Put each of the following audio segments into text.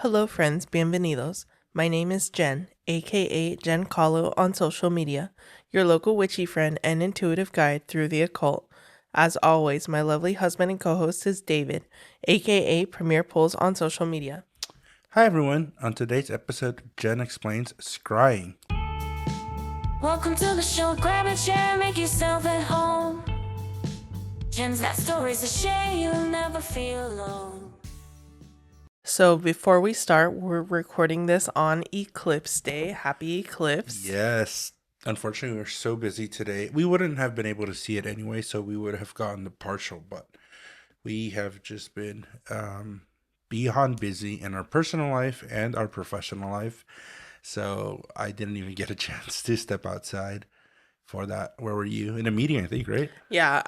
Hello, friends, bienvenidos. My name is Jen, aka Jen Kahlo on social media, your local witchy friend and intuitive guide through the occult. As always, my lovely husband and co host is David, aka Premier Pulls on social media. Hi everyone. On today's episode, Jen explains scrying. Welcome to the show. Grab a chair, make yourself at home. Jen's got stories to share. You'll never feel alone. So, before we start, we're recording this on Eclipse Day. Happy Eclipse. Yes. Unfortunately, we're so busy today. We wouldn't have been able to see it anyway, so we would have gotten the partial, but we have just been beyond busy in our personal life and our professional life. So I didn't even get a chance to step outside for that. Where were you? In a meeting, I think, right? Yeah,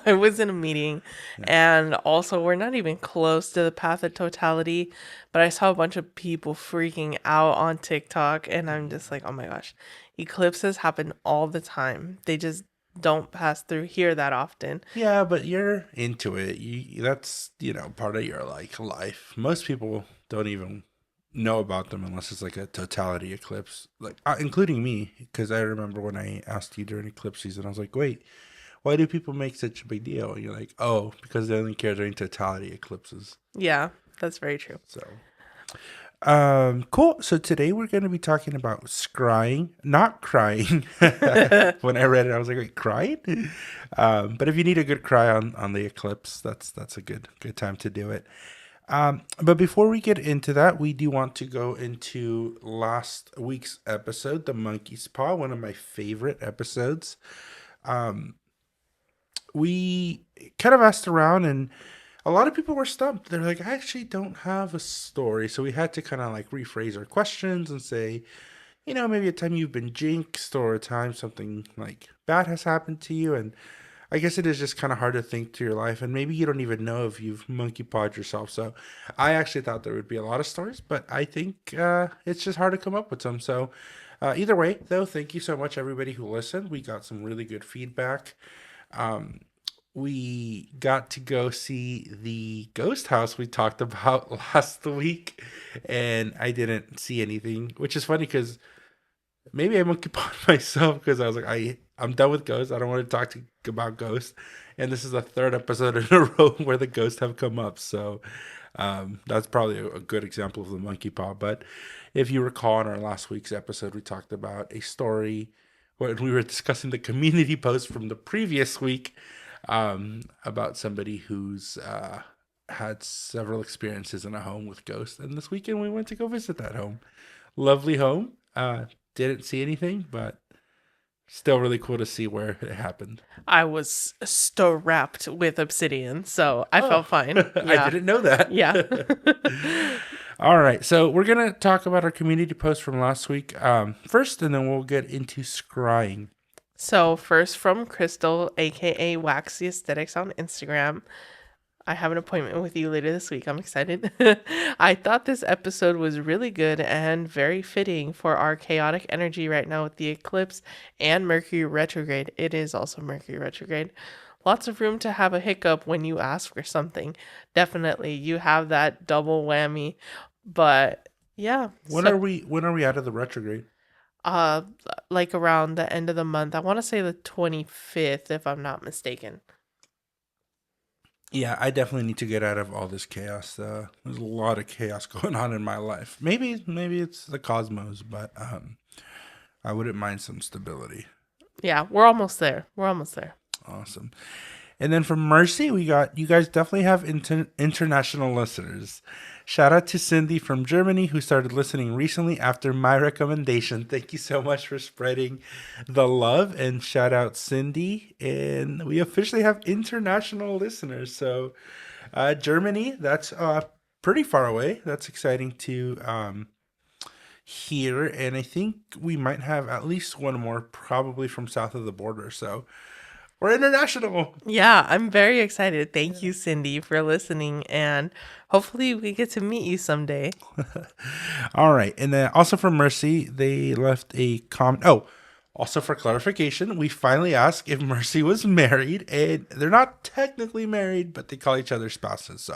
I was in a meeting, and also we're not even close to the path of totality, but I saw a bunch of people freaking out on TikTok, and I'm just like, oh my gosh, eclipses happen all the time. They just don't pass through here that often. Yeah, but you're into it. That's, part of your life. Most people don't even know about them unless it's like a totality eclipse, including me, because I remember when I asked you during eclipse season, I was like, wait, why do people make such a big deal? And you're like, oh, because they only care during totality eclipses. Yeah, that's very true. So, cool. So today we're going to be talking about scrying, not crying. When I read it, I was like, wait, crying? But if you need a good cry on the eclipse, that's a good time to do it. But before we get into that, we do want to go into last week's episode, The Monkey's Paw, one of my favorite episodes. We kind of asked around, and a lot of people were stumped. They're like, I actually don't have a story. So we had to kind of like rephrase our questions and say, maybe a time you've been jinxed or a time something like bad has happened to you. And I guess it is just kind of hard to think to your life, and maybe you don't even know if you've monkey pawed yourself. So I actually thought there would be a lot of stories, but I think it's just hard to come up with some. So either way, though, thank you so much, everybody who listened. We got some really good feedback. We got to go see the ghost house we talked about last week, and I didn't see anything, which is funny because maybe I monkey pawed myself because I was like, I'm done with ghosts. I don't want to talk about ghosts. And this is the third episode in a row where the ghosts have come up. So that's probably a good example of the monkey paw. But if you recall in our last week's episode, we talked about a story when we were discussing the community post from the previous week about somebody who's had several experiences in a home with ghosts. And this weekend we went to go visit that home. Lovely home. Didn't see anything, but still really cool to see where it happened. I was strapped with obsidian, so I felt fine. Yeah. I didn't know that. Yeah. All right, so we're going to talk about our community post from last week first, and then we'll get into scrying. So first from Crystal, aka Waxy Aesthetics on Instagram. I have an appointment with you later this week. I'm excited. I thought this episode was really good and very fitting for our chaotic energy right now with the eclipse and Mercury retrograde. It is also Mercury retrograde. Lots of room to have a hiccup when you ask for something. Definitely, you have that double whammy. But yeah. When are we out of the retrograde? Like around the end of the month. I want to say the 25th, if I'm not mistaken. Yeah, I definitely need to get out of all this chaos. There's a lot of chaos going on in my life. Maybe it's the cosmos, but I wouldn't mind some stability. Yeah, we're almost there. Awesome. And then from Mercy, we got, you guys definitely have international listeners. Shout out to Cindy from Germany who started listening recently after my recommendation. Thank you so much for spreading the love, and shout out Cindy. And we officially have international listeners. So Germany, that's pretty far away. That's exciting to hear. And I think we might have at least one more probably from south of the border. So we're international. Yeah, I'm very excited. Thank you, Cindy, for listening. And hopefully we get to meet you someday. All right. And then also from Mercy, they left a comment. Oh, Also, for clarification, we finally asked if Mercy was married, and they're not technically married, but they call each other spouses.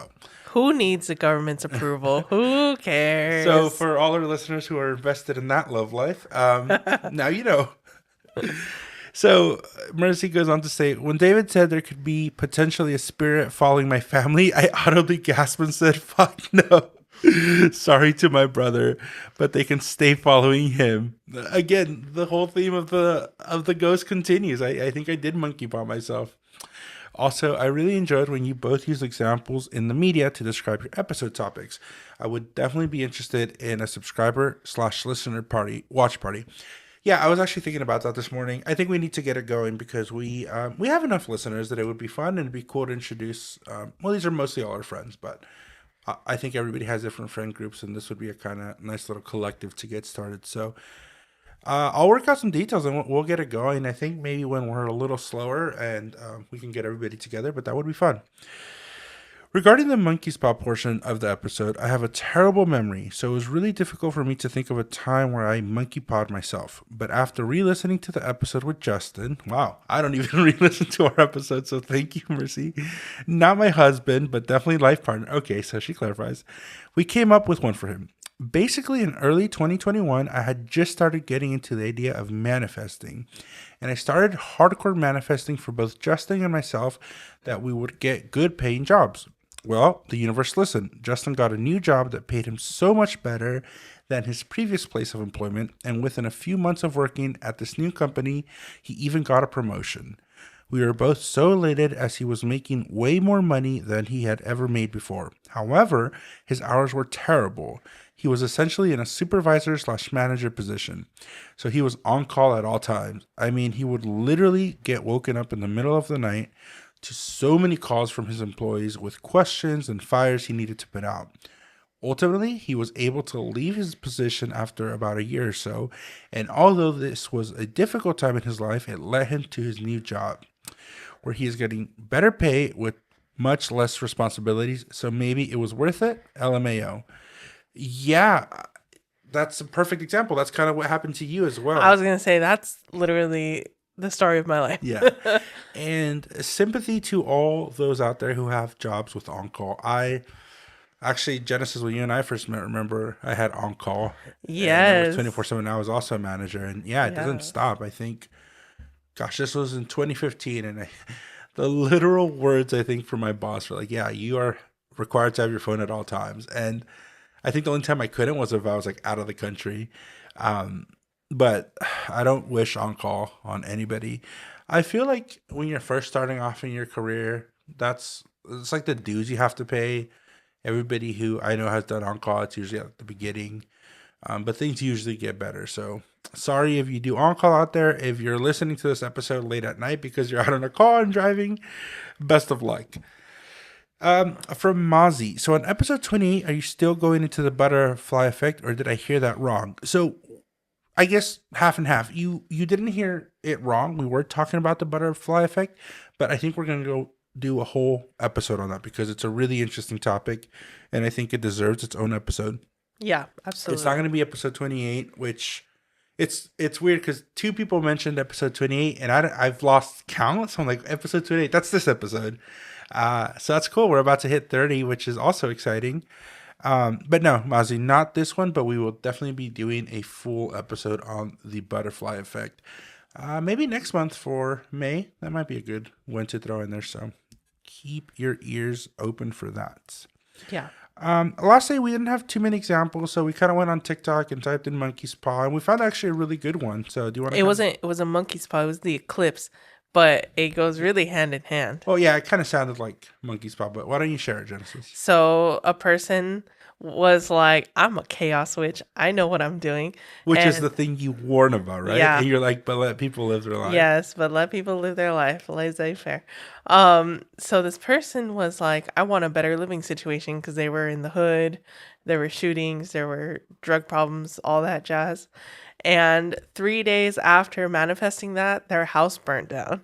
Who needs the government's approval? Who So cares? for all our listeners who are invested in that love life, now you know. So Mercy goes on to say, when David said there could be potentially a spirit following my family, I audibly gasped and said, "Fuck no." Sorry to my brother, but they can stay following him. Again, the whole theme of the ghost continues. I think I did monkey paw myself. Also, I really enjoyed when you both use examples in the media to describe your episode topics. I would definitely be interested in a subscriber/listener party watch party. Yeah, I was actually thinking about that this morning. I think we need to get it going because we have enough listeners that it would be fun and it'd be cool to introduce. Well, these are mostly all our friends, but I think everybody has different friend groups, and this would be a kind of nice little collective to get started. So I'll work out some details and we'll get it going. I think maybe when we're a little slower and we can get everybody together, but that would be fun. Regarding the monkey spot portion of the episode, I have a terrible memory, so it was really difficult for me to think of a time where I monkey pawed myself. But after re-listening to the episode with Justin, wow, I don't even re-listen to our episode, so thank you, Mercy. Not my husband, but definitely life partner. Okay, so she clarifies. We came up with one for him. Basically, in early 2021, I had just started getting into the idea of manifesting. And I started hardcore manifesting for both Justin and myself that we would get good paying jobs. Well, the universe listened. Justin got a new job that paid him so much better than his previous place of employment, and within a few months of working at this new company, he even got a promotion. We were both so elated as he was making way more money than he had ever made before. However, his hours were terrible. He was essentially in a supervisor/manager position, so he was on call at all times. I mean, he would literally get woken up in the middle of the night to so many calls from his employees with questions and fires he needed to put out. Ultimately, he was able to leave his position after about a year or so, and although this was a difficult time in his life, it led him to his new job, where he is getting better pay with much less responsibilities, so maybe it was worth it, LMAO. Yeah, that's a perfect example. That's kind of what happened to you as well. I was going to say, that's literally the story of my life. Yeah. And sympathy to all those out there who have jobs with on-call. Actually, Genesis, when you and I first met, remember I had on-call. Yes. 24/7. I was also a manager. And yeah, it doesn't stop. I think, gosh, this was in 2015. And the literal words, I think, from my boss were like, yeah, you are required to have your phone at all times. And I think the only time I couldn't was if I was like out of the country. But I don't wish on call on anybody. I feel like when you're first starting off in your career, it's like the dues you have to pay. Everybody who I know has done on call, it's usually at the beginning. But things usually get better. So sorry if you do on call out there. If you're listening to this episode late at night because you're out on a car and driving, best of luck. From Mozzie. So on episode 28, are you still going into the butterfly effect, or did I hear that wrong? So I guess half and half. You didn't hear it wrong. We were talking about the butterfly effect, but I think we're going to go do a whole episode on that because it's a really interesting topic, and I think it deserves its own episode. Yeah, absolutely. It's not going to be episode 28, which it's weird because two people mentioned episode 28, and I've lost count. So I'm like, episode 28, that's this episode. So that's cool. We're about to hit 30, which is also exciting. But no, Mozzie, not this one, but we will definitely be doing a full episode on the butterfly effect. Maybe next month for May. That might be a good one to throw in there. So keep your ears open for that. Yeah. Last day we didn't have too many examples, so we kind of went on TikTok and typed in monkey's paw, and we found actually a really good one. So do you want to? It was a monkey's paw. It was the eclipse, but it goes really hand in hand. Oh yeah, it kind of sounded like monkey's paw, but why don't you share it, Genesis? So a person was like, I'm a chaos witch. I know what I'm doing. Which is the thing you warn about, right? Yeah. And you're like, but let people live their life. Yes, but let people live their life. Laissez-faire. So this person was like, I want a better living situation because they were in the hood. There were shootings. There were drug problems, all that jazz. And 3 days after manifesting that, their house burnt down.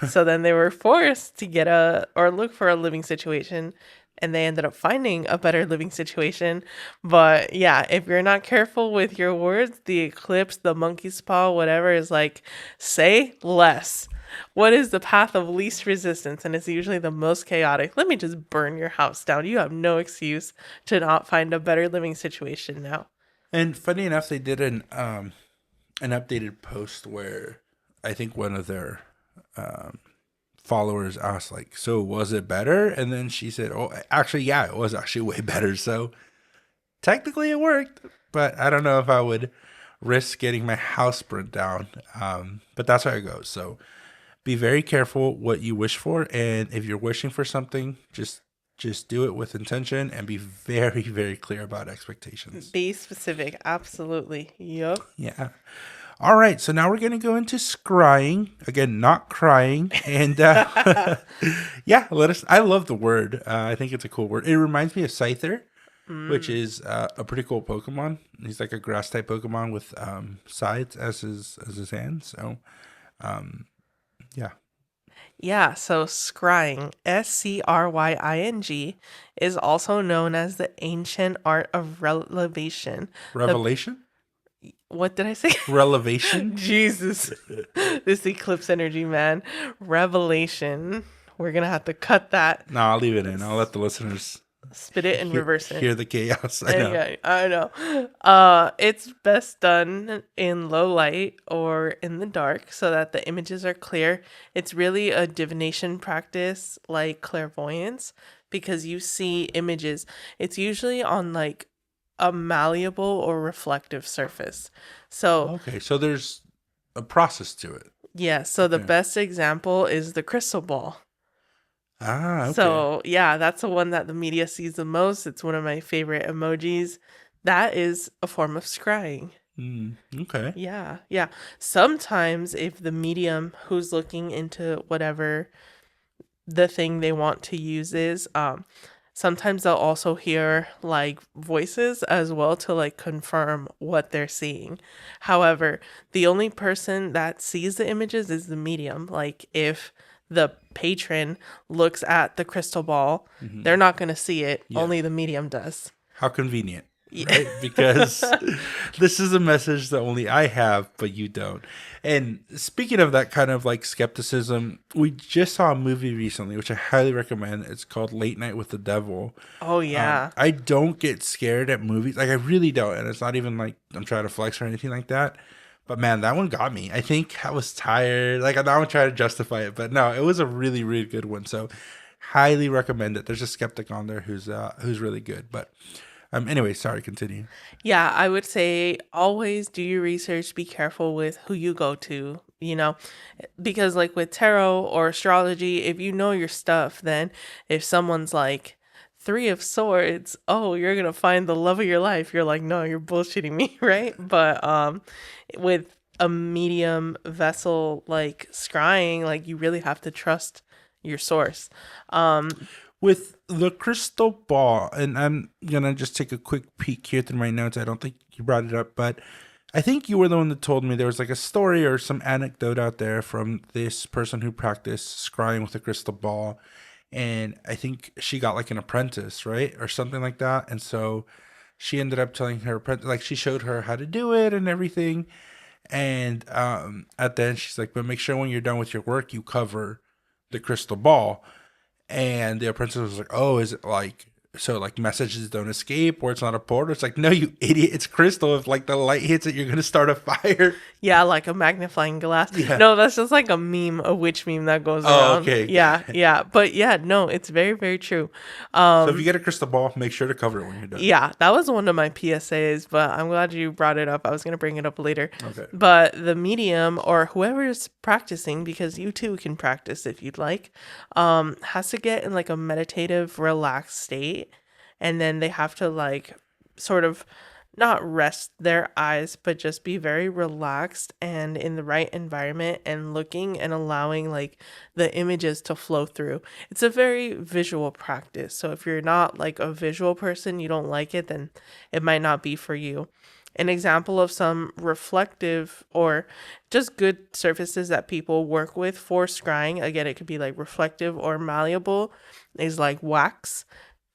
So then they were forced to look for a living situation. and they ended up finding a better living situation. But yeah, if you're not careful with your words, the eclipse, the monkey's paw, whatever is like, say less. What is the path of least resistance? And it's usually the most chaotic. Let me just burn your house down. You have no excuse to not find a better living situation now. And funny enough, they did an updated post where I think one of their followers asked, like, so was it better? And then she said, oh, actually, yeah, it was actually way better. So technically it worked, but I don't know if I would risk getting my house burnt down. But that's how it goes. So be very careful what you wish for. And if you're wishing for something, just do it with intention and be very, very clear about expectations. Be specific. Absolutely. Yup. Yeah. All right, so now we're going to go into scrying. Again, not crying. And yeah, I love the word. I think it's a cool word. It reminds me of Scyther, which is a pretty cool Pokemon. He's like a grass type Pokemon with sides as his hands. So, yeah. Yeah, so scrying, Scrying, is also known as the ancient art of relevation. Revelation? What did I say? Relevation? Jesus. This eclipse energy, man. Revelation. We're going to have to cut that, No, I'll leave it in. I'll let the listeners spit it, and reverse it. hear the chaos. I know. Yeah, I know. It's best done in low light or in the dark so that the images are clear. It's really a divination practice like clairvoyance because you see images. It's usually on like a malleable or reflective surface. So, Okay, so there's a process to it. yeah, so the Okay. best example is the crystal ball. Ah, okay. So, yeah, that's the one that the media sees the most. It's one of my favorite emojis. That is a form of scrying. Okay. Yeah, yeah. Sometimes if the medium who's looking into whatever the thing they want to use is, sometimes they'll also hear like voices as well to like confirm what they're seeing. However, the only person that sees the images is the medium. Like if the patron looks at the crystal ball, they're not going to see it. Yeah. Only the medium does. How convenient, right? Because this is a message that only I have, but you don't. And speaking of that kind of like skepticism, we just saw a movie recently, which I highly recommend. It's called Late Night with the Devil. Oh, yeah. I don't get scared at movies. Like, I really don't. And it's not even like I'm trying to flex or anything like that. But man, that one got me. I think I was tired. Like, now I'm trying to justify it. But no, it was a really, really good one. So highly recommend it. There's a skeptic on there who's really good. But anyway, sorry, continue. Yeah, I would say always do your research. Be careful with who you go to, because like with tarot or astrology, if you know your stuff, then if someone's like, Three of Swords, oh, you're gonna find the love of your life. You're like, no, you're bullshitting me, right? But with a medium vessel like scrying, like you really have to trust your source. With the crystal ball, and I'm gonna just take a quick peek here through my notes. I don't think you brought it up, but I think you were the one that told me there was like a story or some anecdote out there from this person who practiced scrying with a crystal ball. And I think she got like an apprentice, right? Or something like that. And so she ended up telling her apprentice, like she showed her how to do it and everything. And at the end, she's like, but make sure when you're done with your work, you cover the crystal ball. And the apprentice was like, oh, is it like, so like messages don't escape or it's not a portal? It's like, no, you idiot, it's crystal. If like the light hits it, you're going to start a fire. Yeah, like a magnifying glass. Yeah. No, that's just like a meme, a witch meme that goes Oh, around. okay. Yeah. But yeah, no, it's very, very true. So if you get a crystal ball, make sure to cover it when you're done. Yeah, that was one of my PSAs, but I'm glad you brought it up. I was going to bring it up later. Okay. But the medium or whoever is practicing, because you too can practice if you'd like, has to get in like a meditative, relaxed state. And then they have to like sort of not rest their eyes, but just be very relaxed and in the right environment and looking and allowing like the images to flow through. It's a very visual practice. So if you're not like a visual person, you don't like it, then it might not be for you. An example of some reflective or just good surfaces that people work with for scrying, again, it could be like reflective or malleable, is like wax.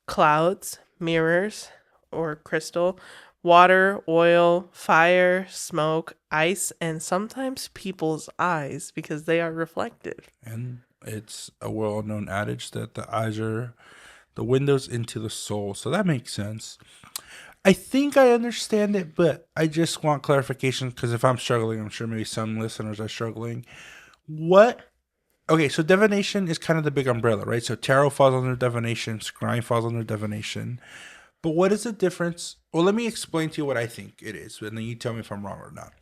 clouds, mirrors or crystal, water, oil, fire, smoke, ice, and sometimes people's eyes because they are reflective. And it's a well-known adage that the eyes are the windows into the soul. So that makes sense. I think I understand it, but I just want clarification because if I'm struggling, I'm sure maybe some listeners are struggling. What? Okay, so divination is kind of the big umbrella, right? So tarot falls under divination, scrying falls under divination. But what is the difference? Well, let me explain to you what I think it is, and then you tell me if I'm wrong or not.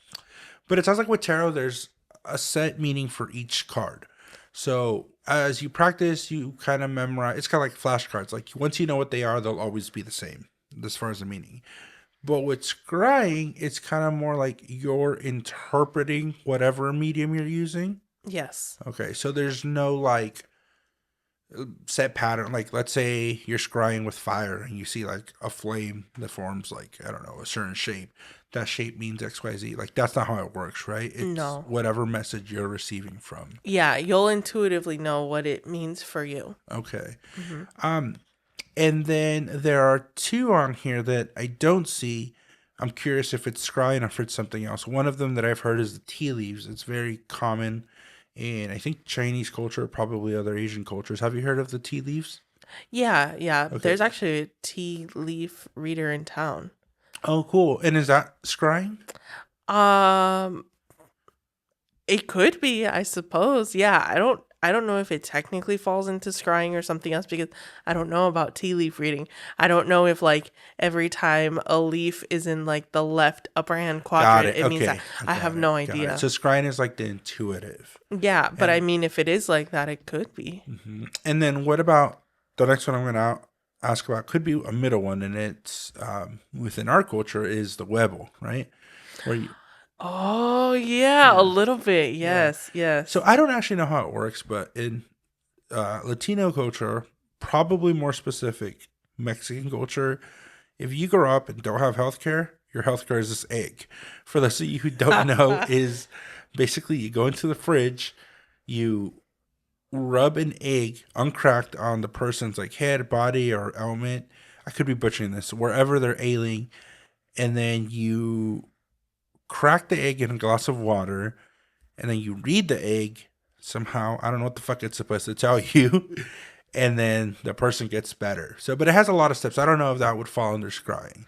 But it sounds like with tarot, there's a set meaning for each card. So as you practice, you kind of memorize. It's kind of like flashcards. Like once you know what they are, they'll always be the same as far as the meaning. But with scrying, it's kind of more like you're interpreting whatever medium you're using. Yes. Okay, so there's no like set pattern. Like let's say you're scrying with fire and you see like a flame that forms like, I don't know, a certain shape. That shape means XYZ. Like that's not how it works, right? It's No. whatever message you're receiving from. Yeah, you'll intuitively know what it means for you. Okay. And then there are two on here that I don't see. I'm curious if it's scrying or if it's something else. One of them that I've heard is the tea leaves. It's very common in, I think, Chinese culture, probably other Asian cultures. Have you heard of the tea leaves? Yeah, yeah. Okay. There's actually a tea leaf reader in town. Oh, cool. And is that scrying? Um, it could be, I suppose. Yeah, I don't know if it technically falls into scrying or something else because I don't know about tea leaf reading. I don't know if like every time a leaf is in like the left upper hand quadrant, it means that I have no Got idea. it. So scrying is like the intuitive. Yeah, but I mean if it is like that, it could be. And then what about the next one I'm going to ask about? Could be a middle one, and it's within our culture is the Webbel, right? Where you, Oh yeah, a little bit. Yes, yes. so I don't actually know how it works, but in Latino culture, probably more specific, Mexican culture, if you grow up and don't have healthcare, your healthcare is this egg. For those of you who don't know, is basically you go into the fridge, you rub an egg uncracked on the person's like head, body, or element. I could be butchering this, wherever they're ailing, and then you crack the egg in a glass of water, and then you read the egg somehow. I don't know what the fuck it's supposed to tell you. And then the person gets better. So, but it has a lot of steps. I don't know if that would fall under scrying.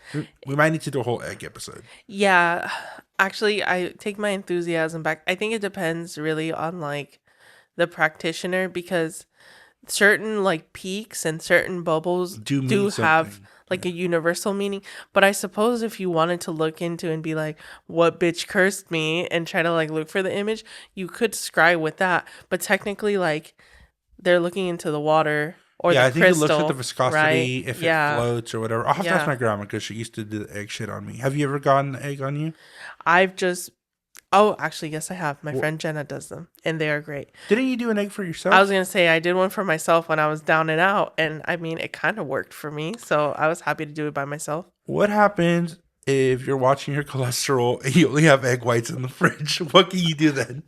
We might need to do a whole egg episode. Yeah, actually, I take my enthusiasm back. I think it depends really on like the practitioner because certain like peaks and certain bubbles Do mean have something. like a universal meaning. But I suppose if you wanted to look into and be like, what bitch cursed me and try to like look for the image, you could scry with that. But technically, like they're looking into the water or Yeah, the I think crystal, it looks at the viscosity, right? if Yeah. it floats or whatever. I'll have to ask Yeah. my grandma because she used to do the egg shit on me. Have you ever gotten the egg on you? I've just Oh, actually, yes, I have. My friend Jenna does them, and they are great. Didn't you do an egg for yourself? I was gonna say I did one for myself when I was down and out, and I mean it kind of worked for me, so I was happy to do it by myself. What happens if you're watching your cholesterol and you only have egg whites in the fridge? What can you do then?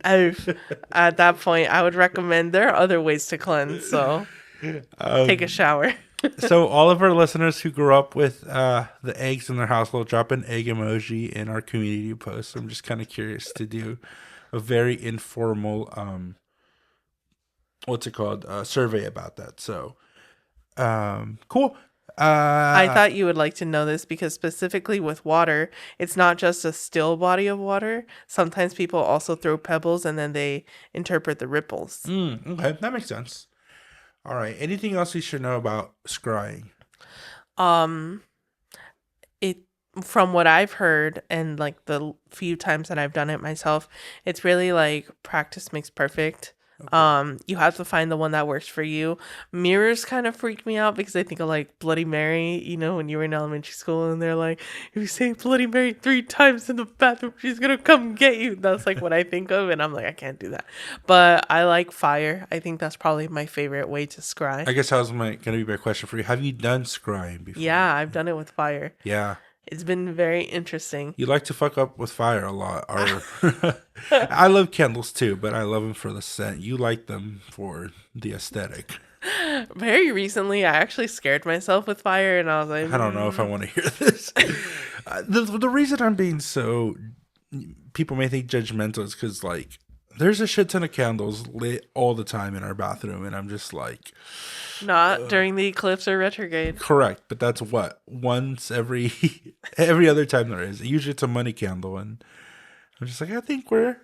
At that point, I would recommend there are other ways to cleanse. So take a shower. So all of our listeners who grew up with the eggs in their household, drop an egg emoji in our community post. I'm just kind of curious to do a very informal, what's it called, survey about that. So cool. I thought you would like to know this because specifically with water, it's not just a still body of water. Sometimes people also throw pebbles and then they interpret the ripples. Okay, that makes sense. All right. Anything else you should know about scrying? It from what I've heard and like the few times that I've done it myself, it's really like practice makes perfect. You have to find the one that works for you. Mirrors kind of freak me out because I think of like Bloody Mary, you know, when you were in elementary school and they're like, if you say Bloody Mary 3 times in the bathroom, she's gonna come get you. That's like what I think of, and I'm like, I can't do that. But I like fire. I think that's probably my favorite way to scry. I guess that was going to be my question for you. Have you done scrying before? Yeah, I've done it with fire. Yeah. It's been very interesting. You like to fuck up with fire a lot. Or I love candles too, but I love them for the scent. You like them for the aesthetic. Very recently, I actually scared myself with fire, and I was like, I don't know if I want to hear this. The reason I'm being so, people may think judgmental is because, like, there's a shit ton of candles lit all the time in our bathroom, and I'm just like, not during the eclipse or retrograde. correct, but that's what, once every every other time there is. Usually it's a money candle, and I'm just like, I think we're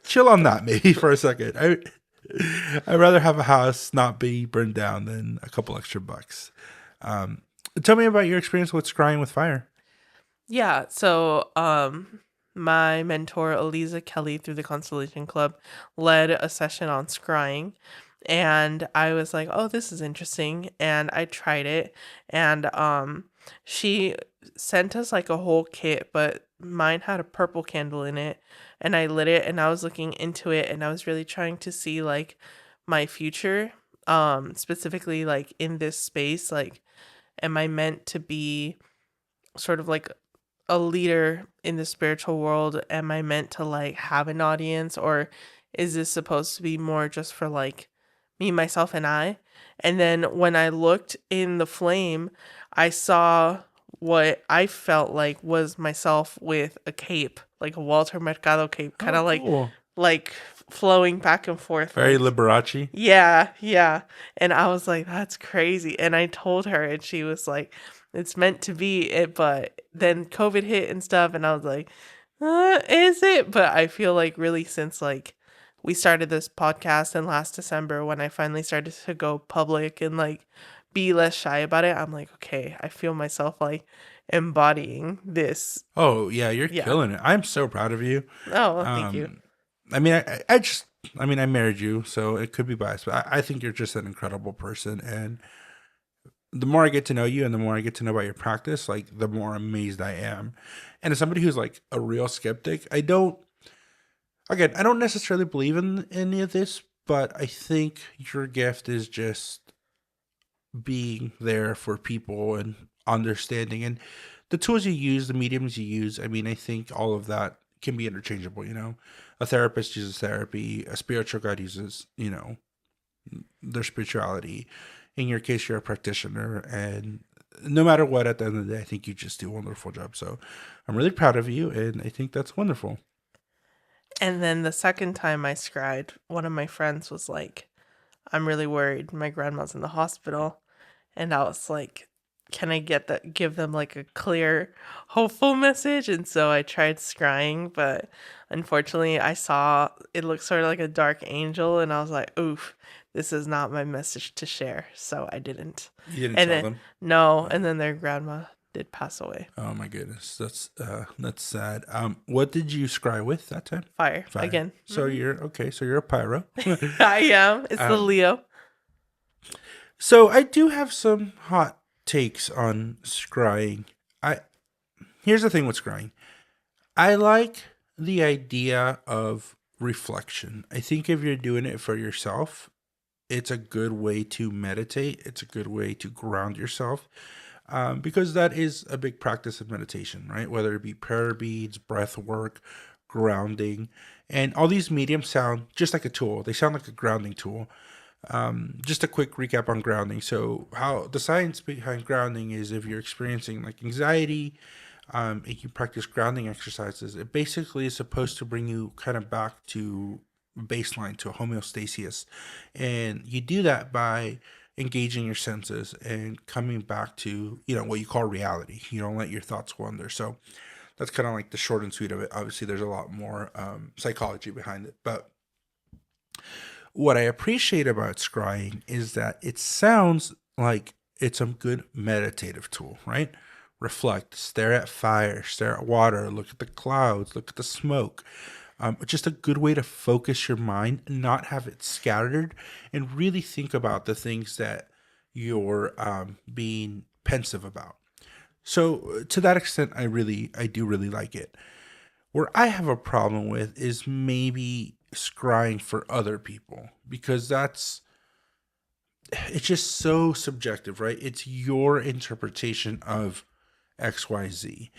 chill on that maybe for a second. I'd rather have a house not be burned down than a couple extra bucks. Tell me about your experience with scrying with fire. Yeah, so my mentor Eliza Kelly through the Constellation Club led a session on scrying, and I was like, "Oh, this is interesting." And I tried it, and she sent us like a whole kit, but mine had a purple candle in it, and I lit it and I was looking into it and I was really trying to see like my future, specifically like in this space, like am I meant to be sort of like a leader in the spiritual world? Am I meant to like have an audience, or is this supposed to be more just for like me, myself, and I? And then when I looked in the flame, I saw what I felt like was myself with a cape, like a Walter Mercado cape, kind of Cool. like flowing back and forth. Very like, Liberace. yeah, yeah. And I was like, that's crazy. And I told her, and she was like, it's meant to be it. But then COVID hit and stuff. And I was like, is it? But I feel like really since like we started this podcast in last December, when I finally started to go public and like be less shy about it, I'm like, okay, I feel myself like embodying this. Oh yeah, you're Yeah. killing it. I'm so proud of you. Oh, well, thank you. I mean, I mean, I married you, so it could be biased, but I think you're just an incredible person. And the more I get to know you and the more I get to know about your practice, like the more amazed I am. And as somebody who's like a real skeptic, I don't necessarily believe in any of this, but I think your gift is just being there for people and understanding. And the tools you use, the mediums you use, I mean, I think all of that can be interchangeable, you know. A therapist uses therapy, a spiritual guide uses, you know, their spirituality. In your case, you're a practitioner, and no matter what, at the end of the day, I think you just do a wonderful job. So I'm really proud of you, and I think that's wonderful. And then the second time I scried, one of my friends was like, I'm really worried. My grandma's in the hospital. And I was like, can I give them like a clear, hopeful message? And so I tried scrying, but unfortunately I saw it looked sort of like a dark angel, and I was like, oof, this is not my message to share. So I didn't. You didn't And tell then them? no, and then their grandma did pass away. Oh my goodness, that's sad. What did you scry with that time? Fire, Fire. again. So you're okay. So you're a pyro. I am. It's the Leo. So I do have some hot takes on scrying. Here's the thing with scrying. I like the idea of reflection. I think if you're doing it for yourself, it's a good way to meditate. It's a good way to ground yourself. Because that is a big practice of meditation, right? Whether it be prayer beads, breath work, grounding, and all these mediums sound just like a tool. They sound like a grounding tool. Just a quick recap on grounding. So how the science behind grounding is if you're experiencing like anxiety, and you practice grounding exercises, it basically is supposed to bring you kind of back to baseline, to a homeostasis. And you do that by engaging your senses and coming back to, you know, what you call reality. You don't let your thoughts wander. So that's kind of like the short and sweet of it. Obviously, there's a lot more psychology behind it. But what I appreciate about scrying is that it sounds like it's a good meditative tool, right? Reflect, stare at fire, stare at water, look at the clouds, look at the smoke. Just a good way to focus your mind, not have it scattered, and really think about the things that you're being pensive about. So to that extent, I do really like it. Where I have a problem with is maybe scrying for other people, because it's just so subjective, right? It's your interpretation of XYZ.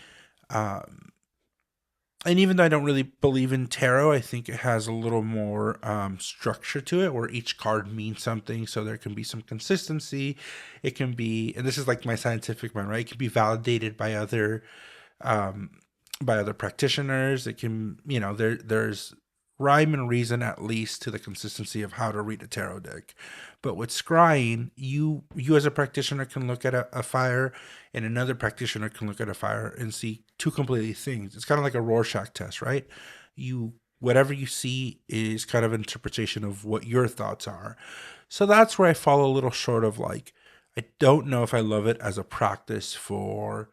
And even though I don't really believe in tarot, I think it has a little more structure to it where each card means something. So there can be some consistency. It can be, and this is like my scientific mind, right? It can be validated um, by other practitioners. It can, there's rhyme and reason at least to the consistency of how to read a tarot deck. But with scrying, you as a practitioner can look at a fire, and another practitioner can look at a fire and see two completely things. It's kind of like a Rorschach test, right? Whatever you see is kind of an interpretation of what your thoughts are. So that's where I fall a little short of like, I don't know if I love it as a practice for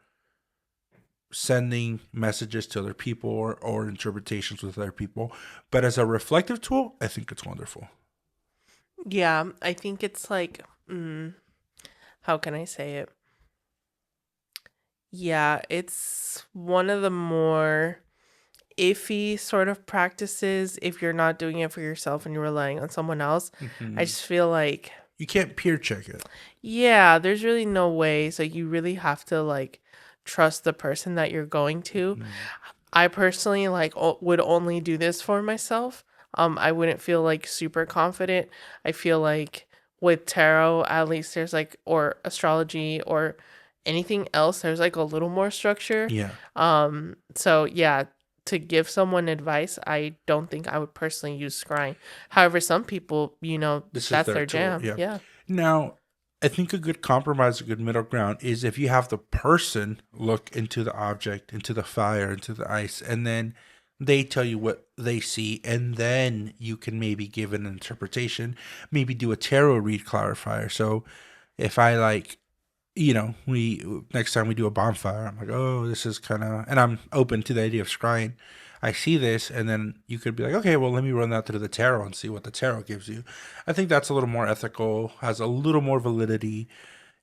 sending messages to other people or interpretations with other people. But as a reflective tool, I think it's wonderful. Yeah, I think it's like, how can I say it? Yeah, it's one of the more iffy sort of practices if you're not doing it for yourself and you're relying on someone else. I just feel like, You can't peer check it. yeah, there's really no way. So you really have to like trust the person that you're going to. I personally like would only do this for myself. I wouldn't feel like super confident. I feel like with tarot, at least there's like, or astrology or anything else, there's like a little more structure. Yeah. So yeah, to give someone advice, I don't think I would personally use scrying. However, some people, This is that's their their tool. jam. Yeah. Yeah. Now, I think a good compromise, a good middle ground is if you have the person look into the object, into the fire, into the ice, and then they tell you what they see, and then you can maybe give an interpretation, maybe do a tarot read clarifier. So if I like, we next time we do a bonfire, I'm like, oh, this is kind of, and I'm open to the idea of scrying. I see this, and then you could be like, okay, well, let me run that through the tarot and see what the tarot gives you. I think that's a little more ethical, has a little more validity,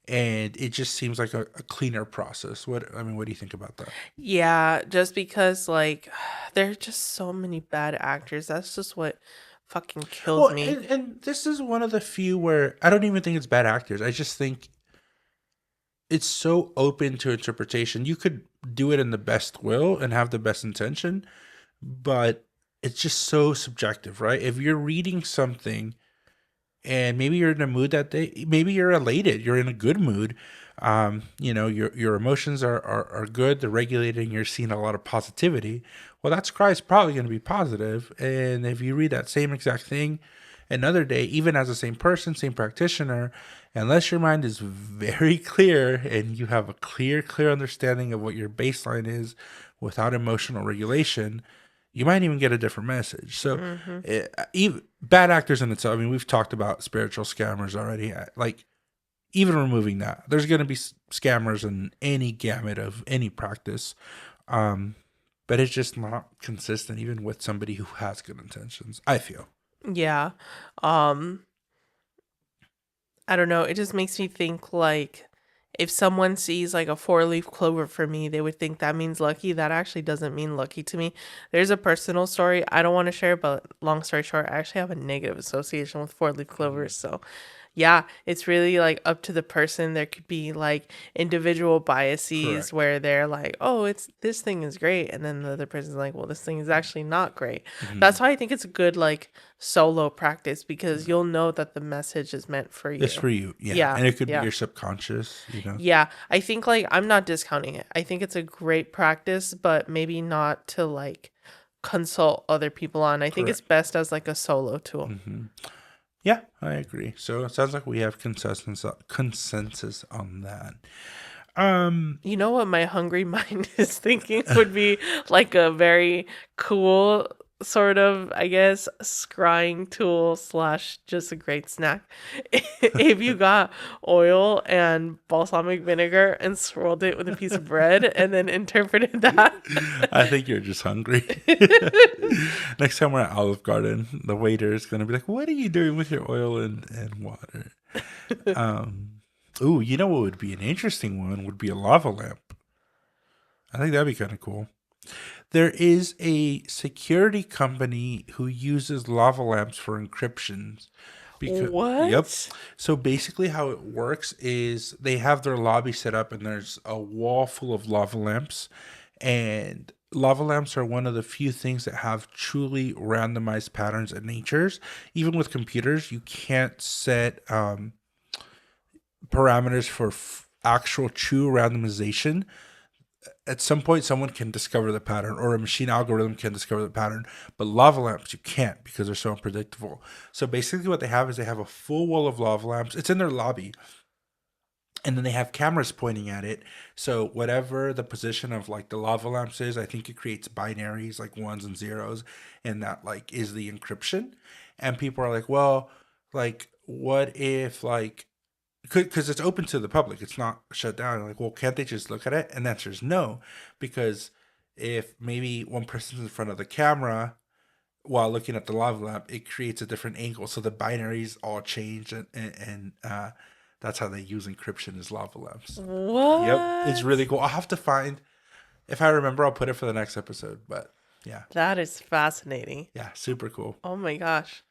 and it just seems like a cleaner process. What do you think about that? Yeah, just because like there are just so many bad actors. That's just what fucking kills Well, me. and this is one of the few where I don't even think it's bad actors. I just think it's so open to interpretation. You could do it in the best will and have the best intention, but it's just so subjective, right? If you're reading something and maybe you're in a mood that day, maybe you're elated, you're in a good mood, your emotions are good, they're regulating, you're seeing a lot of positivity. Well, that scry is probably going to be positive. And if you read that same exact thing another day, even as the same person, same practitioner, unless your mind is very clear and you have a clear understanding of what your baseline is without emotional regulation, you might even get a different message. So, even bad actors in itself. I mean, we've talked about spiritual scammers already. Like, even removing that, there's going to be scammers in any gamut of any practice, but it's just not consistent, even with somebody who has good intentions, I feel. Yeah. I don't know. It just makes me think like if someone sees like a 4-leaf clover for me, they would think that means lucky. That actually doesn't mean lucky to me. There's a personal story I don't want to share, but long story short, I actually have a negative association with 4-leaf clovers. So yeah, it's really like up to the person. There could be like individual biases Correct. where they're like, oh, it's this thing is great. And then the other person's like, well, this thing is actually not great. That's why I think it's a good like solo practice because you'll know that the message is meant for you. It's for you. Yeah. Yeah, And it could yeah. be your subconscious, Yeah, I think like I'm not discounting it. I think it's a great practice, but maybe not to like consult other people on. I think it's best as like a solo tool. Yeah, I agree. So it sounds like we have consensus on that. You know what my hungry mind is thinking would be like a very cool sort of, I guess, scrying tool / just a great snack. If you got oil and balsamic vinegar and swirled it with a piece of bread and then interpreted that. I think you're just hungry. Next time we're at Olive Garden, the waiter is going to be like, what are you doing with your oil and water? Ooh, you know what would be an interesting one would be a lava lamp. I think that'd be kind of cool. There is a security company who uses lava lamps for encryptions. What? Yep. So basically how it works is they have their lobby set up and there's a wall full of lava lamps. And lava lamps are one of the few things that have truly randomized patterns in natures. Even with computers, you can't set parameters for actual true randomization. At some point, someone can discover the pattern, or a machine algorithm can discover the pattern. But lava lamps, you can't, because they're so unpredictable. So basically what they have is they have a full wall of lava lamps. It's in their lobby. And then they have cameras pointing at it. So whatever the position of like the lava lamps is, I think it creates binaries like ones and zeros, and that like is the encryption. And people are like, well, like what if like, because it's open to the public, it's not shut down. Like, well, can't they just look at it? And the answer is no, because if maybe one person's in front of the camera while looking at the lava lamp, it creates a different angle. So the binaries all change, and that's how they use encryption as lava lamps. What? Yep, it's really cool. I'll have to find, if I remember, I'll put it for the next episode. But yeah, That is fascinating. yeah, super cool. Oh my gosh.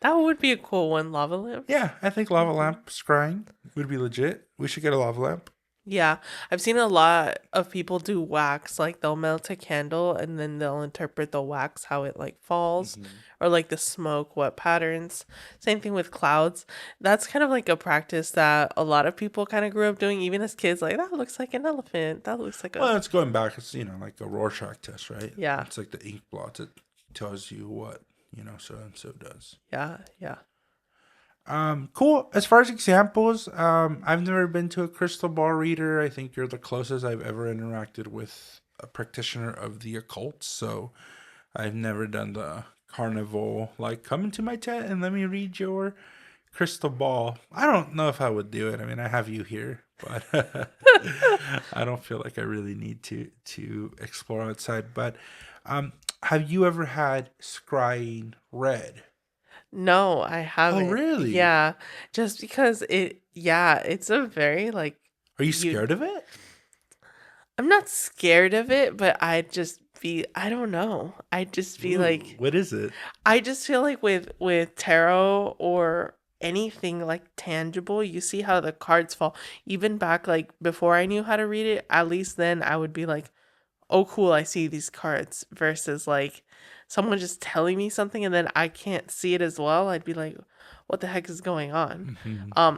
That would be a cool one, lava lamp. Yeah, I think lava lamp scrying would be legit. We should get a lava lamp. Yeah, I've seen a lot of people do wax. Like they'll melt a candle and then they'll interpret the wax how it like falls, or like the smoke, what patterns. Same thing with clouds. That's kind of like a practice that a lot of people kind of grew up doing, even as kids. Like that looks like an elephant. That looks like a Well, it's going back. It's like a Rorschach test, right? Yeah. It's like the ink blot that tells you what so and so does. yeah, yeah. Cool. As far as examples, I've never been to a crystal ball reader. I think you're the closest I've ever interacted with a practitioner of the occult. So I've never done the carnival, like come into my tent and let me read your crystal ball. I don't know if I would do it. I mean, I have you here, but I don't feel like I really need to explore outside. But have you ever had scrying read? No, I haven't. really? Yeah, just because it's a very like Are you you scared of it? I'm not scared of it, but I don't know. I just be like What is it? I just feel like with tarot or anything like tangible, you see how the cards fall. Even back like before I knew how to read it, at least then I would be like, "Oh cool, I see these cards," versus like someone just telling me something and then I can't see it as well. I'd be like, "What the heck is going on?"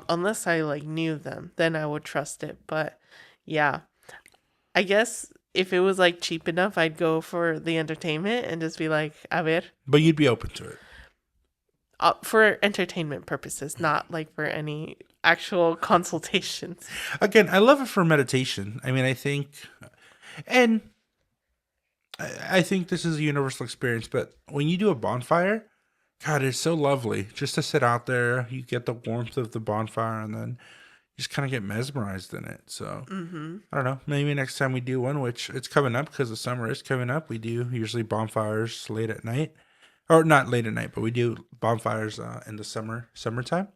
Unless I like knew them, then I would trust it. But yeah, I guess if it was like cheap enough, I'd go for the entertainment and just be like, a ver, But you'd be open to it. for entertainment purposes, not like for any actual consultations. Again, I love it for meditation. I mean, I think, and I think this is a universal experience, but when you do a bonfire, God, it's so lovely just to sit out there. You get the warmth of the bonfire, and then you just kind of get mesmerized in it. So I don't know. Maybe next time we do one, which it's coming up because the summer is coming up. We do usually bonfires late at night, or not late at night, but we do bonfires in the summertime.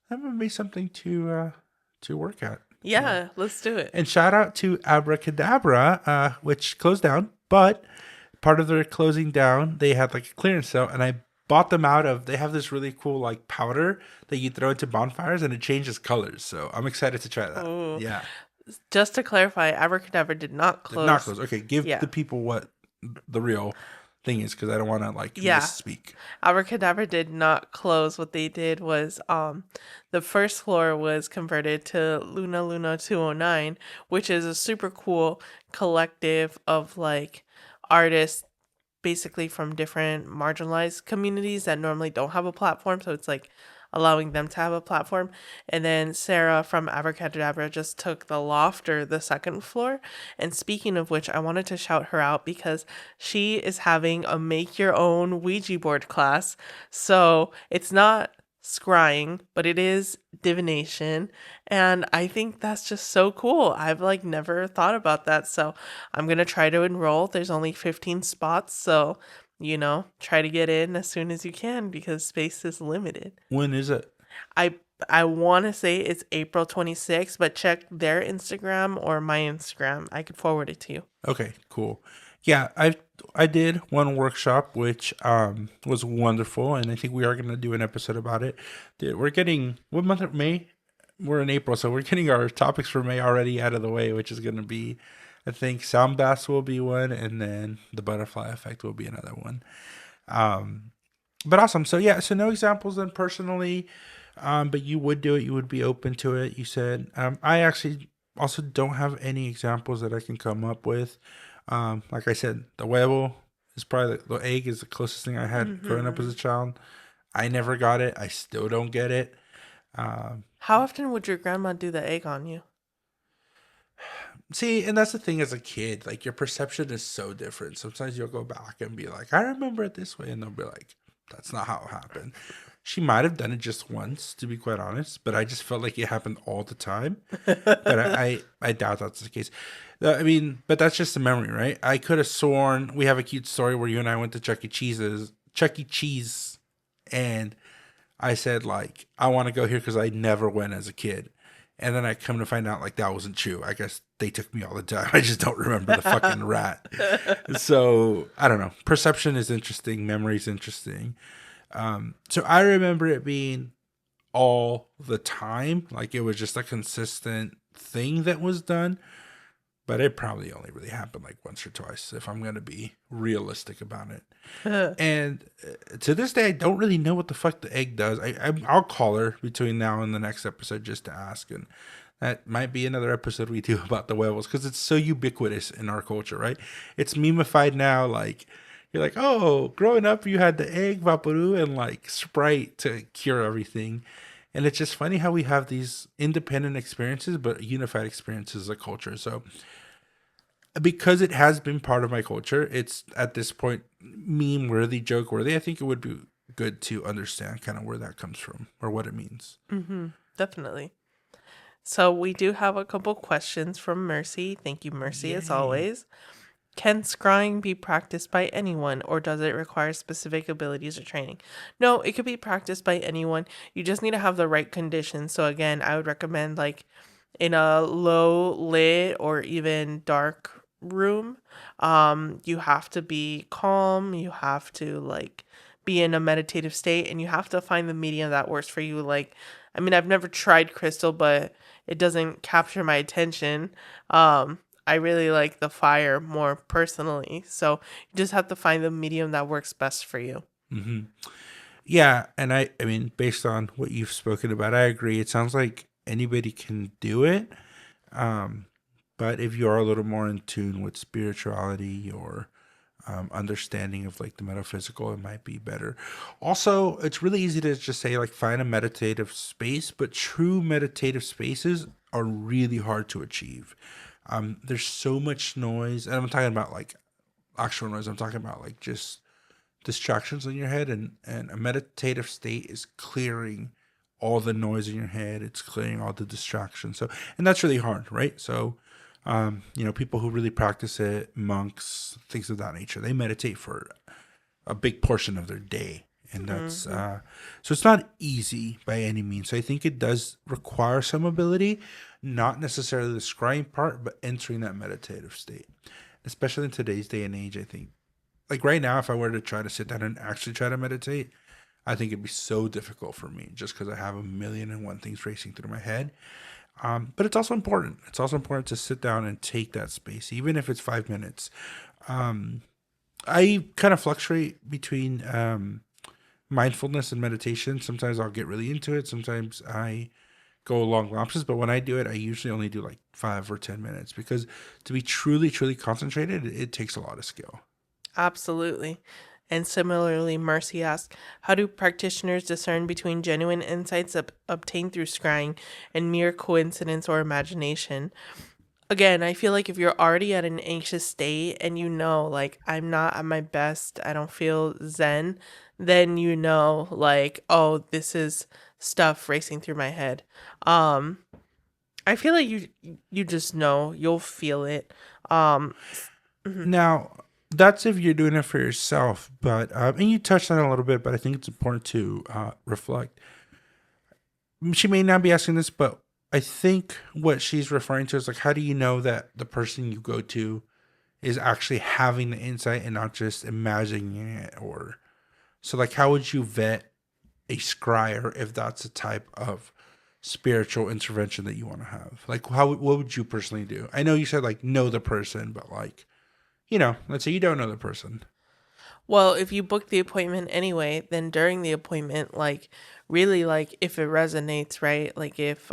That would be something to work at. Yeah, let's do it. And shout out to Abracadabra, which closed down, but part of their closing down, they had like a clearance sale, and I bought them out of. They have this really cool like powder that you throw into bonfires, and it changes colors. So I'm excited to try that. Ooh. Yeah, Just to clarify, Abracadabra did not did close. not close. Okay, give Yeah. the people what the real thing is, because I don't want to like Yeah. misspeak. Abracadabra did not close. What they did was the first floor was converted to Luna Luna 209, which is a super cool collective of like artists basically from different marginalized communities that normally don't have a platform. So it's like allowing them to have a platform. And then Sarah from Abracadabra just took the loft or the second floor. And speaking of which, I wanted to shout her out because she is having a make your own Ouija board class. So it's not scrying, but it is divination. And I think that's just so cool. I've like never thought about that. So I'm going to try to enroll. There's only 15 spots. So try to get in as soon as you can because space is limited. When is it? I want to say it's April 26th, but check their Instagram or my Instagram. I could forward it to you. Okay, cool. Yeah, I did one workshop which was wonderful, and I think we are going to do an episode about it. We're getting what month of May? We're in April, so we're getting our topics for May already out of the way, which is going to be I think sound baths will be one, and then the butterfly effect will be another one. Um, but awesome. So yeah, so no examples then personally, but you would do it. You would be open to it. You said. I actually also don't have any examples that I can come up with. Like I said, the huevo is probably the egg is the closest thing I had growing up as a child. I never got it. I still don't get it. Um, How often would your grandma do the egg on you? See, and that's the thing as a kid, like your perception is so different. Sometimes you'll go back and be like, I remember it this way. And they'll be like, that's not how it happened. She might have done it just once, to be quite honest, but I just felt like it happened all the time. But I doubt that's the case. I mean, but that's just a memory, right? I could have sworn we have a cute story where you and I went to Chuck E. Cheese, and I said like I want to go here because I never went as a kid, and then I come to find out like that wasn't true. I guess they took me all the time. I just don't remember the fucking rat. So I don't know. Perception is interesting. Memory is interesting. So I remember it being all the time, like it was just a consistent thing that was done. But it probably only really happened like once or twice, if I'm gonna be realistic about it. And to this day, I don't really know what the fuck the egg does. I'll call her between now and the next episode just to ask, and that might be another episode we do about the huevos because it's so ubiquitous in our culture, right? It's memeified now. Like you're like, oh, growing up, you had the egg, Vaporru, and like Sprite to cure everything. And it's just funny how we have these independent experiences, but unified experiences as a culture. So because it has been part of my culture, it's at this point meme worthy, joke worthy. I think it would be good to understand kind of where that comes from or what it means. Definitely. So we do have a couple questions from Mercy. Thank you, Mercy, as always. Can scrying be practiced by anyone, or does it require specific abilities or training? No, it could be practiced by anyone. You just need to have the right conditions. So again, I would recommend like in a low lit or even dark room. You have to be calm. You have to like be in a meditative state, and you have to find the medium that works for you. Like, I mean, I've never tried crystal, but it doesn't capture my attention. I really like the fire more personally. So you just have to find the medium that works best for you. Yeah, and I mean, based on what you've spoken about, I agree. It sounds like anybody can do it. But if you are a little more in tune with spirituality or understanding of like the metaphysical, it might be better. Also, it's really easy to just say like find a meditative space, but true meditative spaces are really hard to achieve. There's so much noise, and I'm talking about like actual noise. I'm talking about like just distractions in your head, and a meditative state is clearing all the noise in your head. It's clearing all the distractions. So, and that's really hard, right? So, people who really practice it, monks, things of that nature, they meditate for a big portion of their day. And that's so it's not easy by any means. So I think it does require some ability, not necessarily the scrying part, but entering that meditative state. Especially in today's day and age, I think. Like right now, if I were to try to sit down and actually try to meditate, I think it'd be so difficult for me just because I have a million and one things racing through my head. But it's also important. It's also important to sit down and take that space, even if it's 5 minutes. I kind of fluctuate between mindfulness and meditation. Sometimes I'll get really into it. Sometimes I go along lapses. But when I do it, I usually only do like 5 or 10 minutes because to be truly, truly concentrated, it takes a lot of skill. Absolutely. And similarly, Mercy asked, how do practitioners discern between genuine insights obtained through scrying and mere coincidence or imagination? Again, I feel like if you're already at an anxious state and you know, like, I'm not at my best, I don't feel zen, then you know, like, oh, this is stuff racing through my head. I feel like you just know, you'll feel it. Now, that's if you're doing it for yourself, but and you touched on it a little bit, but I think it's important to reflect. She may not be asking this, but I think what she's referring to is like, how do you know that the person you go to is actually having the insight and not just imagining it? Or so, like, how would you vet a scryer if that's a type of spiritual intervention that you want to have? Like, what would you personally do? I know you said like know the person, but like, let's say you don't know the person. Well, if you book the appointment anyway, then during the appointment, like really like if it resonates, right? Like if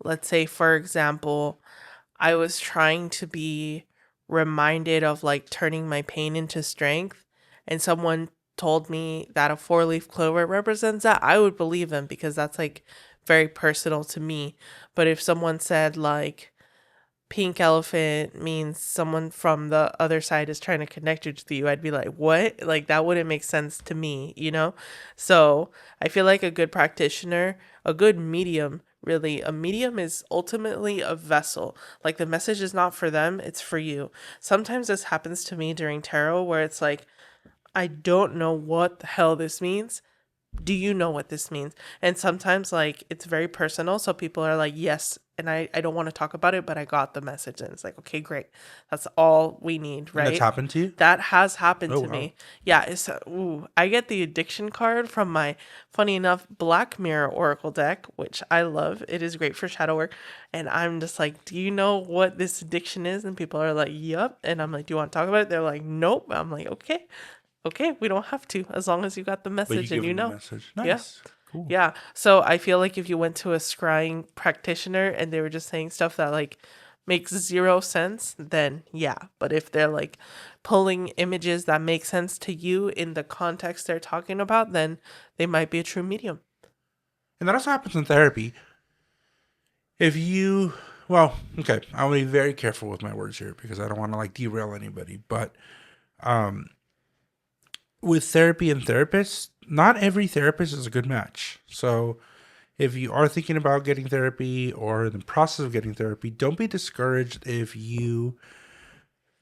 let's say for example, I was trying to be reminded of like turning my pain into strength and someone told me that a four-leaf clover represents that, I would believe them because that's like very personal to me. But if someone said like pink elephant means someone from the other side is trying to connect you to you, I'd be like, what? Like, that wouldn't make sense to me, you know? So I feel like a good practitioner, a good medium, really, a medium is ultimately a vessel. Like, the message is not for them, it's for you. Sometimes this happens to me during tarot where it's like, I don't know what the hell this means. Do you know what this means? And sometimes like it's very personal, so people are like, yes, and I don't want to talk about it, but I got the message. And it's like, okay, great, that's all we need, And that's right? happened to you? That has happened Oh, to wow. me. Yeah, it's I get the addiction card from my, funny enough, Black Mirror Oracle deck, which I love. It is great for shadow work. And I'm just like, do you know what this addiction is? And people are like, yep. And I'm like, do you want to talk about it? They're like, nope. I'm like, okay, we don't have to, as long as you got the But you message give and you them the know. message. Yeah. Nice. Cool. Yeah. So I feel like if you went to a scrying practitioner and they were just saying stuff that like makes zero sense, then yeah. But if they're like pulling images that make sense to you in the context they're talking about, then they might be a true medium. And that also happens in therapy. If you, well, okay, I want to be very careful with my words here because I don't want to like derail anybody. But with therapy and therapists, not every therapist is a good match. So if you are thinking about getting therapy or in the process of getting therapy, don't be discouraged if you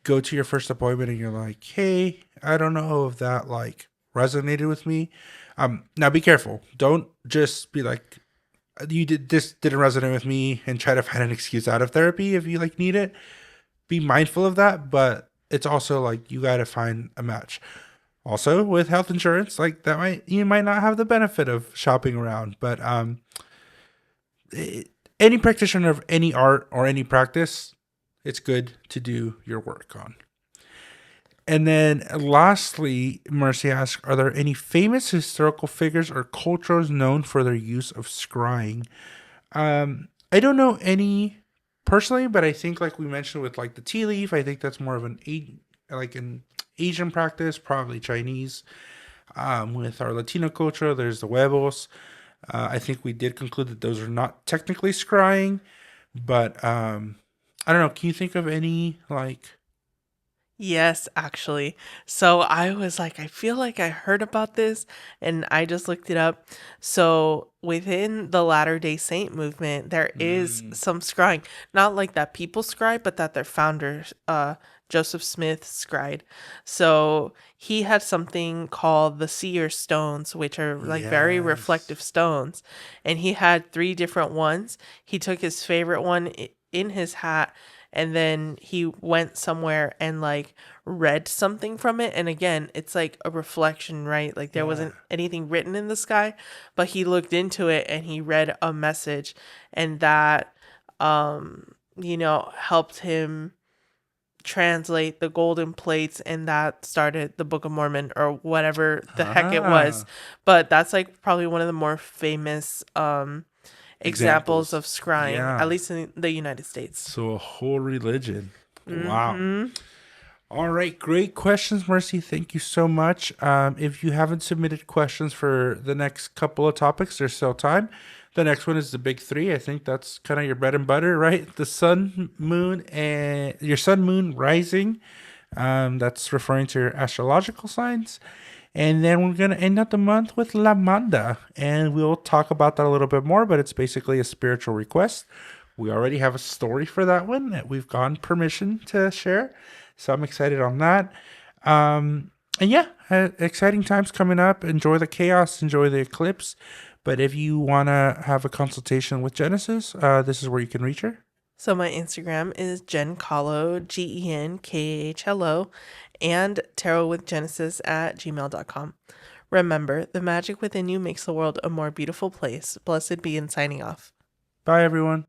go to your first appointment and you're like, hey, I don't know if that like resonated with me. Now be careful. Don't just be like, this didn't resonate with me and try to find an excuse out of therapy if you like need it. Be mindful of that, but it's also like you got to find a match. Also, with health insurance, like you might not have the benefit of shopping around, but any practitioner of any art or any practice, it's good to do your work on. And then lastly, Mercy asks, are there any famous historical figures or cultures known for their use of scrying? I don't know any personally, but I think like we mentioned with like the tea leaf, I think that's more of an Asian practice, probably Chinese. With our Latino culture, there's the huevos. I think we did conclude that those are not technically scrying, but I don't know. Can you think of any like? Yes, actually. So I was like, I feel like I heard about this and I just looked it up. So within the Latter-day Saint movement, there is some scrying. Not like that people scry, but that their founder, Joseph Smith, scried. So he had something called the seer stones, which are like very Yes. reflective stones. And he had 3 different ones. He took his favorite one in his hat and then he went somewhere and like read something from it, and again it's like a reflection, right? Like there wasn't anything written in the sky, but he looked into it and he read a message, and that helped him translate the golden plates, and that started the Book of Mormon or whatever the heck it was. But that's like probably one of the more famous examples of scrying, Yeah. at least in the United States. So a whole religion. Wow. All right. Great questions, Mercy. Thank you so much. If you haven't submitted questions for the next couple of topics, there's still time. The next one is the big 3. I think that's kind of your bread and butter, right? The sun, moon, and your sun, moon, rising. That's referring to your astrological signs. And then we're going to end up the month with La Manda. And we'll talk about that a little bit more, but it's basically a spiritual request. We already have a story for that one that we've gotten permission to share. So I'm excited on that. And yeah, exciting times coming up. Enjoy the chaos, enjoy the eclipse. But if you want to have a consultation with Genesis, this is where you can reach her. So my Instagram is Jen Kahlo, GenKahlo, and tarotwithgenesis@gmail.com. Remember, the magic within you makes the world a more beautiful place. Blessed be in signing off. Bye, everyone.